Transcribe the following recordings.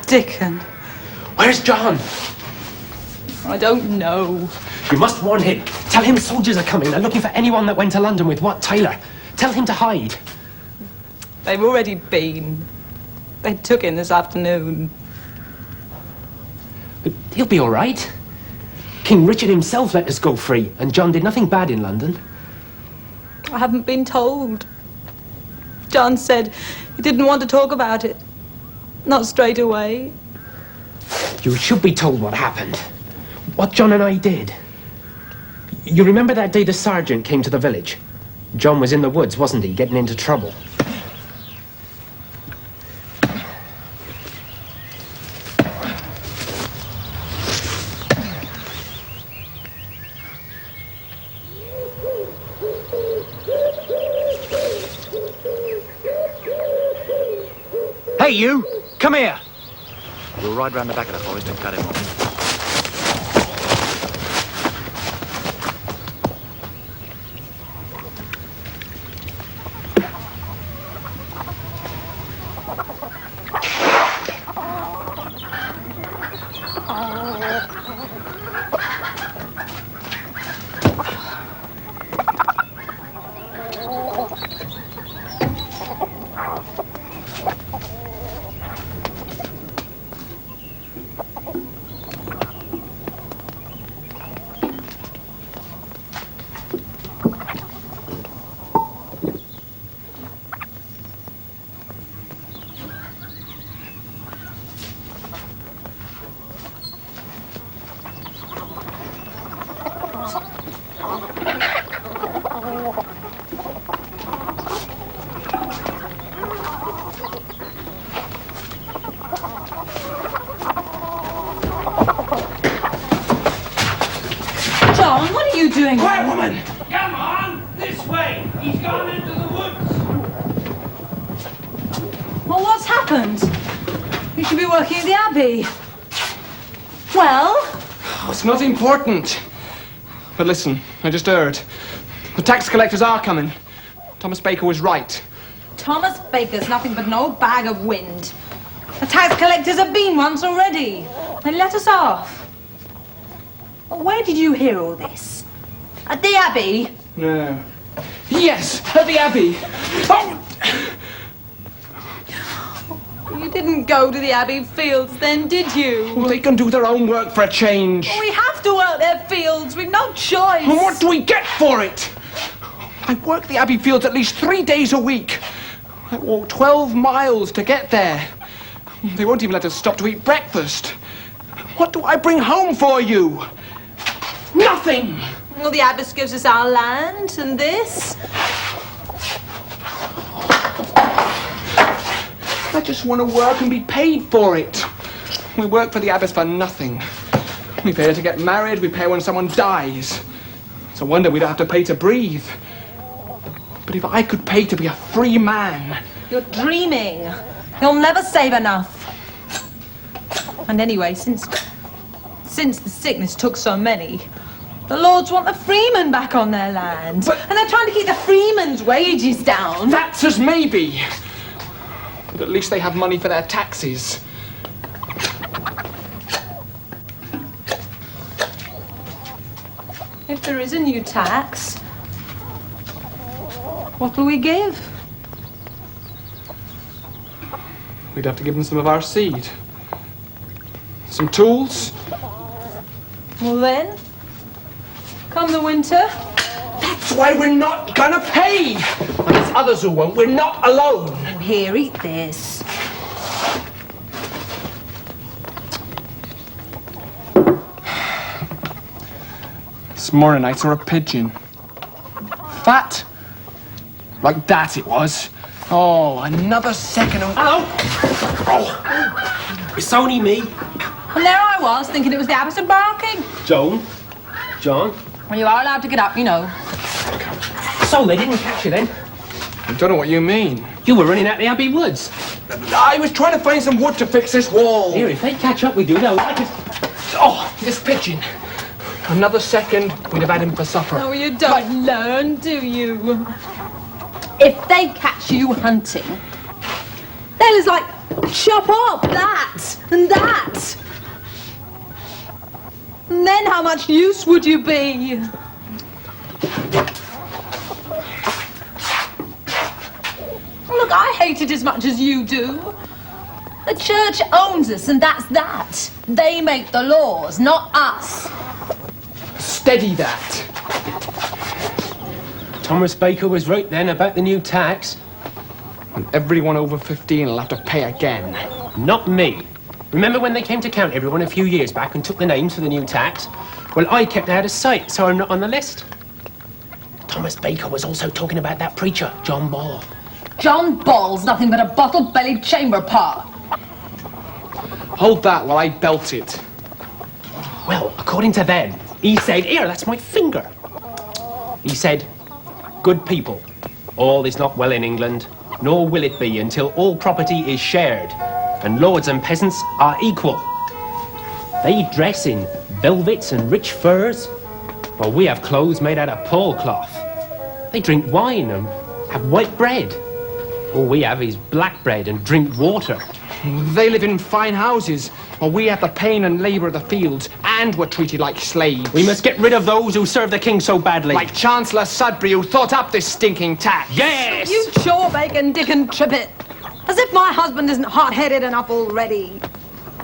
Dickon. Where's John? I don't know. You must warn him. Tell him soldiers are coming. They're looking for anyone that went to London with Wat Tyler. Tell him to hide. They've already been. They took him this afternoon. But he'll be all right. King Richard himself let us go free, and John did nothing bad in London. I haven't been told. John said he didn't want to talk about it. Not straight away. You should be told what happened. What John and I did. You remember that day the sergeant came to the village? John was in the woods, wasn't he, getting into trouble? Hey, you! Come here! We'll ride round the back of the forest and cut him off. John, what are you doing? Quiet, woman! Come on! This way! He's gone into the woods! Well, what's happened? You should be working at the Abbey. Well? Oh, it's not important. But listen, I just heard. The tax collectors are coming. Thomas Baker was right. Thomas Baker's nothing but an old bag of wind. The tax collectors have been once already. They let us off. Where did you hear all this? At the Abbey? No. Yes, at the Abbey. Oh! You didn't go to the Abbey fields then, did you? Well, they can do their own work for a change. We have to work their fields. We've no choice. And what do we get for it? I work the Abbey fields at least 3 days a week. I walk 12 miles to get there. They won't even let us stop to eat breakfast. What do I bring home for you? Nothing! Well, the Abbess gives us our land and this. I just want to work and be paid for it. We work for the Abbess for nothing. We pay her to get married, we pay when someone dies. It's a wonder we don't have to pay to breathe. But if I could pay to be a free man... You're dreaming. You'll never save enough. And anyway, since the sickness took so many, the lords want the freemen back on their land. And they're trying to keep the freemen's wages down. That's as maybe. But at least they have money for their taxes. If there is a new tax, what will we give? We'd have to give them some of our seed. Some tools. Well then, come the winter. That's why we're not gonna pay! And there's others who won't. We're not alone. Oh, here, eat this. This morning I saw a pigeon. Fat. Like that it was. Oh, another second and... Hello? Oh, it's only me. And there I was, thinking it was the Abbess of Barking. Joan? John? Well, you are allowed to get up, you know. So they didn't catch you then? I don't know what you mean. You were running out the Abbey woods. I was trying to find some wood to fix this wall. Here, if they catch up with you, they'll like it. Oh, this pigeon. Another second, we'd have had him for supper. Oh, you don't learn, do you? If they catch you hunting, then it's like Chop up that and that. And then how much use would you be? Look, I hate it as much as you do. The church owns us, and that's that. They make the laws, not us. Steady that. Thomas Baker was right then about the new tax. And everyone over 15 will have to pay again. Not me. Remember when they came to count everyone a few years back and took the names for the new tax? Well, I kept out of sight, so I'm not on the list. Thomas Baker was also talking about that preacher, John Ball. John Ball's nothing but a bottle-bellied chamber pot. Hold that while I belt it. Well, according to them, he said, here, that's my finger. He said, good people, all is not well in England, nor will it be until all property is shared, and lords and peasants are equal. They dress in velvets and rich furs, while we have clothes made out of pole cloth. They drink wine and have white bread. All we have is black bread and drink water. They live in fine houses, while we have the pain and labour of the fields, and we're treated like slaves. We must get rid of those who serve the king so badly. Like Chancellor Sudbury, who thought up this stinking tax. Yes! You chaw bacon, dick and trippet. As if my husband isn't hot-headed enough already.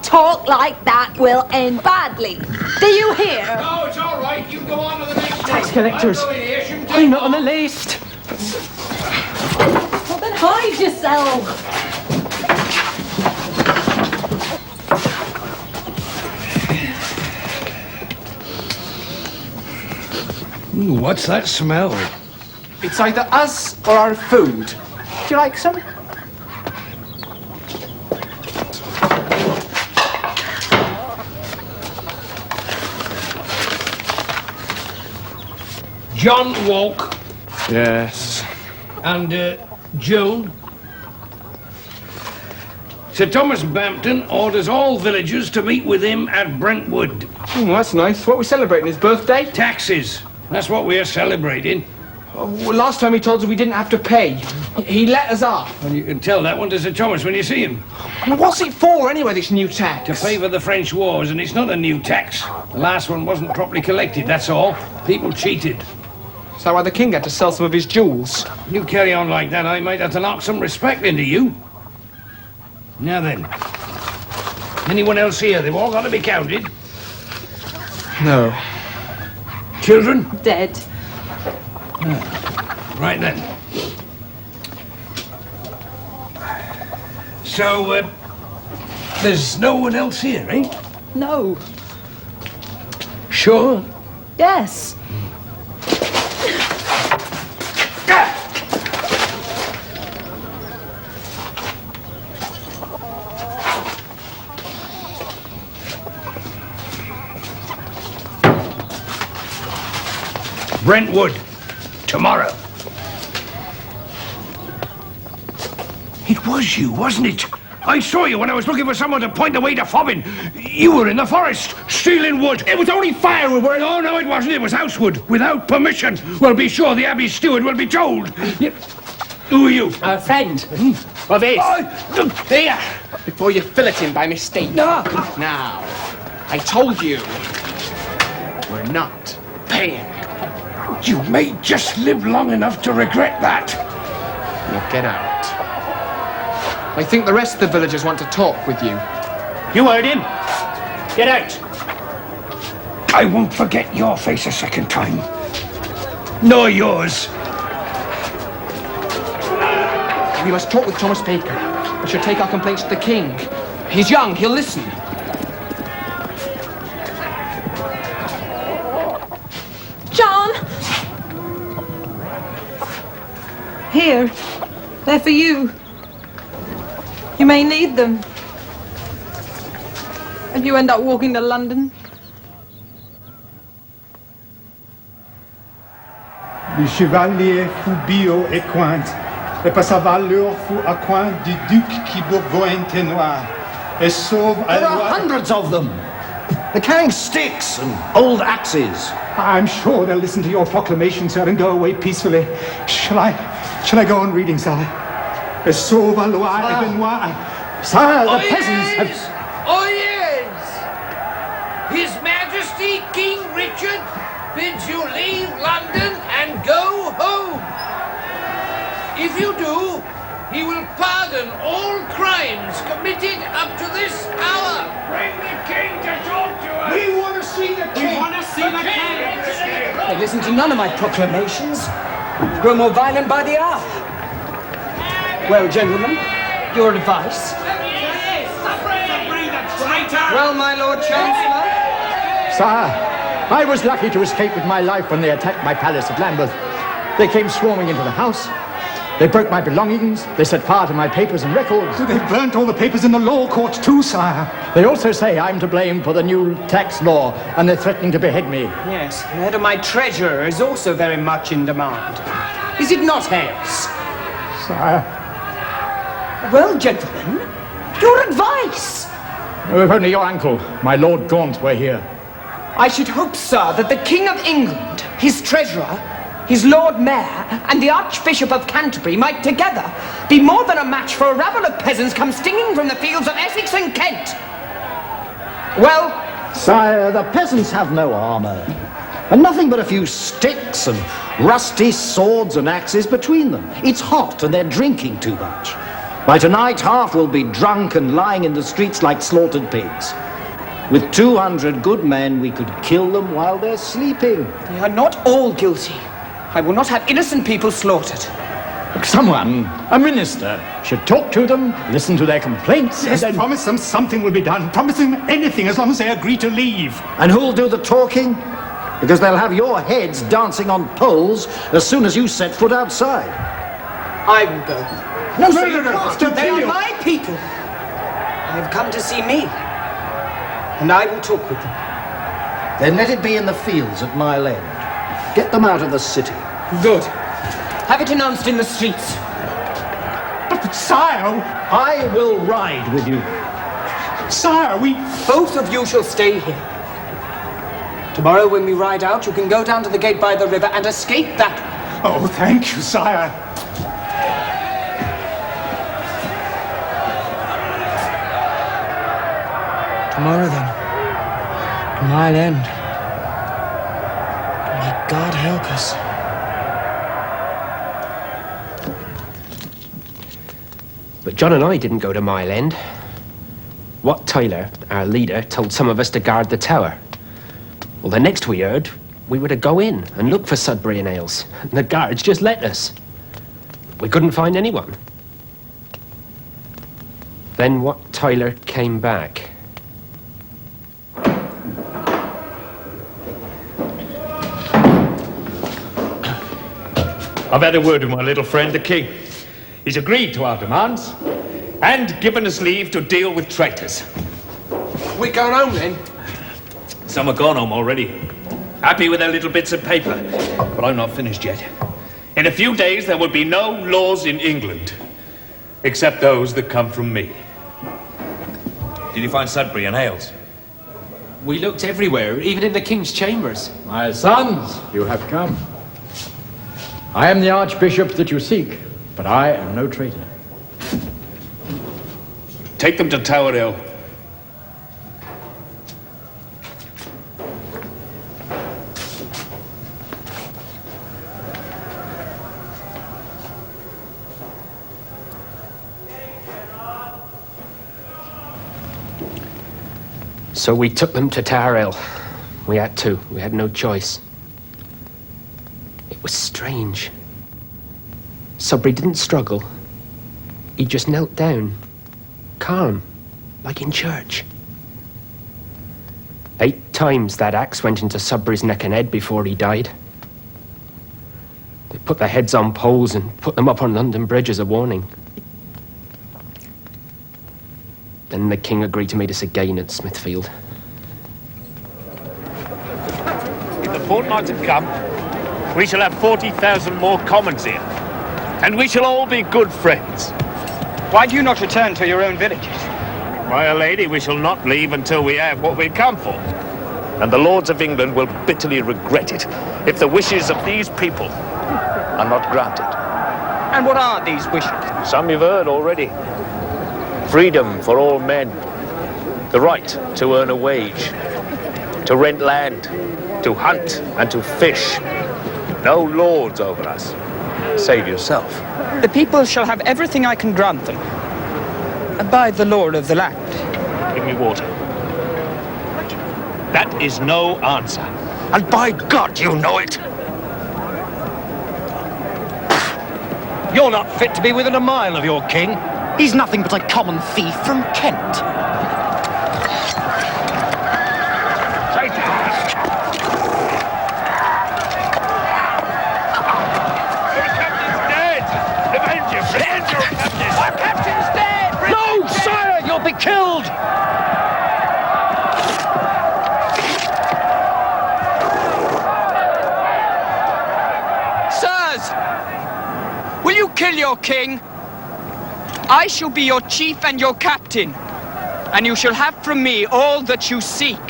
Talk like that will end badly. Do you hear? No, it's all right. You go on to the next Tax collectors. I'm not on the list. Well, then hide yourself. Ooh, what's that smell? It's either us or our food. Do you like some? John Walk Yes. and Joan. Sir Thomas Bampton orders all villagers to meet with him at Brentwood. That's nice. What are we celebrating? His birthday? Taxes. That's what we're celebrating. Oh, well, last time he told us we didn't have to pay. He let us off. And you can tell that one to Sir Thomas when you see him. What's it for, anyway, this new tax? To pay for the French wars, and it's not a new tax. The last one wasn't properly collected, that's all. People cheated. Is that why the king had to sell some of his jewels? You carry on like that, I might have to knock some respect into you. Now then. Anyone else here? They've all got to be counted. No. Children? Dead. Right then. So, there's no one else here, eh? No. Sure? Yes. Brentwood. Tomorrow. It was you, wasn't it? I saw you when I was looking for someone to point the way to Fobbin. You were in the forest, stealing wood. It was only firewood. Oh, no, it wasn't. It was housewood, without permission. Well, be sure the Abbey steward will be told. Who are you? A friend of his. Here! Before you fillet him by mistake. No. Now, I told you, we're not paying. You may just live long enough to regret that. Now get out. I think the rest of the villagers want to talk with you. You heard him. Get out. I won't forget your face a second time. Nor yours. We must talk with Thomas Baker. We should take our complaints to the king. He's young, he'll listen. John! Here. They're for you. You may need them. If you end up walking to London. Le chevalier fu bio et quinte, et par sa valeur fu à coin du duc qui Bourgogne ténoir, et sauve à There are hundreds of them. They're carrying sticks and old axes. I'm sure they'll listen to your proclamation, sir, and go away peacefully. Shall I go on reading, sir? Et sauve à loi et Benoit, Sire, the peasants have... Oh, yes! His Majesty King Richard bids you leave London and go home. If you do, he will pardon all crimes committed up to this hour. Bring the king to talk to us! We want to see the king! We want to see the king! They listen to none of my proclamations. Grow more violent by the hour. Well, gentlemen, your advice? Well, my Lord Chancellor? Sire, I was lucky to escape with my life when they attacked my palace at Lambeth. They came swarming into the house. They broke my belongings. They set fire to my papers and records. They burnt all the papers in the law courts too, sire. They also say I'm to blame for the new tax law, and they're threatening to behead me. Yes, the head of my treasurer is also very much in demand. Is it not, Hales? Sire. Well, gentlemen, your advice. Oh, if only your uncle, my Lord Gaunt, were here. I should hope, sir, that the King of England, his treasurer, his Lord Mayor, and the Archbishop of Canterbury might together be more than a match for a rabble of peasants come stinging from the fields of Essex and Kent. Well, Sire, the peasants have no armour, and nothing but a few sticks and rusty swords and axes between them. It's hot, and they're drinking too much. By tonight, half will be drunk and lying in the streets like slaughtered pigs. With 200 good men, we could kill them while they're sleeping. they are not all guilty. I will not have innocent people slaughtered. Someone, a minister, should talk to them, listen to their complaints, Yes, and then... promise them something will be done. Promise them anything as long as they agree to leave. And who'll do the talking? Because they'll have your heads dancing on poles as soon as you set foot outside. I will go. No, sir, They are my people. They have come to see me, and I will talk with them. Then let it be in the fields at Mile End. Get them out of the city. Good. Have it announced in the streets. But sire, I will ride with you. sire, we... Both of you shall stay here. Tomorrow when we ride out, you can go down to the gate by the river and escape that way. Oh, thank you, sire. Tomorrow then. To Mile End. May God help us. But John and I didn't go to Mile End. Wat Tyler, our leader, told some of us to guard the tower. Well, the next we heard, we were to go in and look for Sudbury and Ailes. And the guards just let us. We couldn't find anyone. Then Wat Tyler came back. I've had a word with my little friend, the king. He's agreed to our demands and given us leave to deal with traitors. We're going home then. Some have gone home already, happy with their little bits of paper. But I'm not finished yet. In a few days, there will be no laws in England, except those that come from me. Did you find Sudbury and Hales? We looked everywhere, even in the king's chambers. My sons, you have come. I am the archbishop that you seek, but I am no traitor. Take them to Tower Hill. So we took them to Tower Hill. We had to. We had no choice. It was strange. Sudbury didn't struggle. He just knelt down, calm, like in church. 8 times that axe went into Sudbury's neck and head before he died. They put their heads on poles and put them up on London Bridge as a warning. Then the king agreed to meet us again at Smithfield. In the fortnight to come, we shall have 40,000 more commons here, and we shall all be good friends. Why do you not return to your own villages? My lady, we shall not leave until we have what we come for. And the lords of England will bitterly regret it if the wishes of these people are not granted. And what are these wishes? Some you've heard already. Freedom for all men. The right to earn a wage. To rent land. To hunt and to fish. No lords over us. Save yourself. The people shall have everything I can grant them. By the law of the land. Give me water. That is no answer. And by God, you know it! You're not fit to be within a mile of your king. He's nothing but a common thief from Kent. Take that! Your captain's dead! Avenge your friend! Your captain! Our captain's dead! No, sire, you'll be killed! Sirs! Will you kill your king? I shall be your chief and your captain, and you shall have from me all that you seek.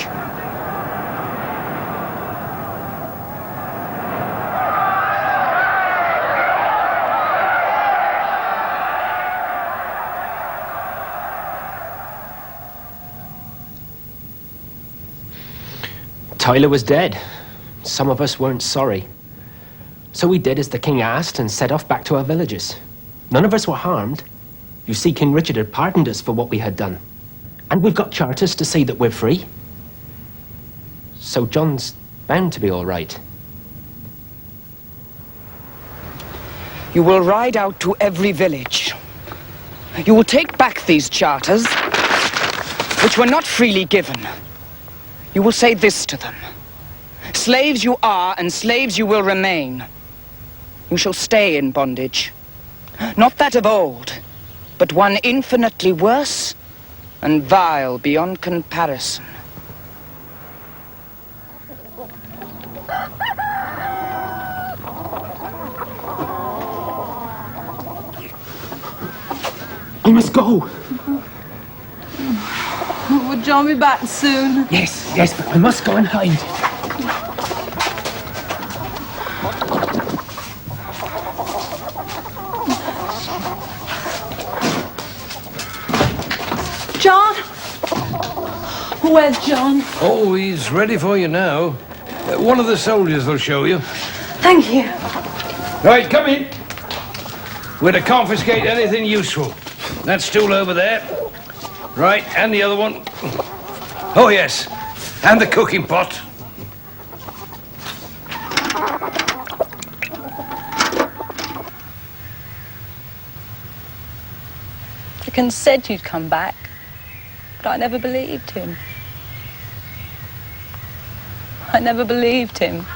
Tyler was dead. Some of us weren't sorry. So we did as the king asked and set off back to our villages. None of us were harmed. You see, King Richard had pardoned us for what we had done. And we've got charters to say that we're free. So John's bound to be all right. You will ride out to every village. You will take back these charters, which were not freely given. You will say this to them. Slaves you are, and slaves you will remain. You shall stay in bondage. Not that of old, but one infinitely worse and vile beyond comparison. I must go. Will John be back soon? Yes, but I must go and hide. John? Where's John? Oh, he's ready for you now. One of the soldiers will show you. Thank you. Right, come in. We're to confiscate anything useful. That stool over there. Right, and the other one. Oh, yes. And the cooking pot. The king said you'd come back, but I never believed him. I never believed him.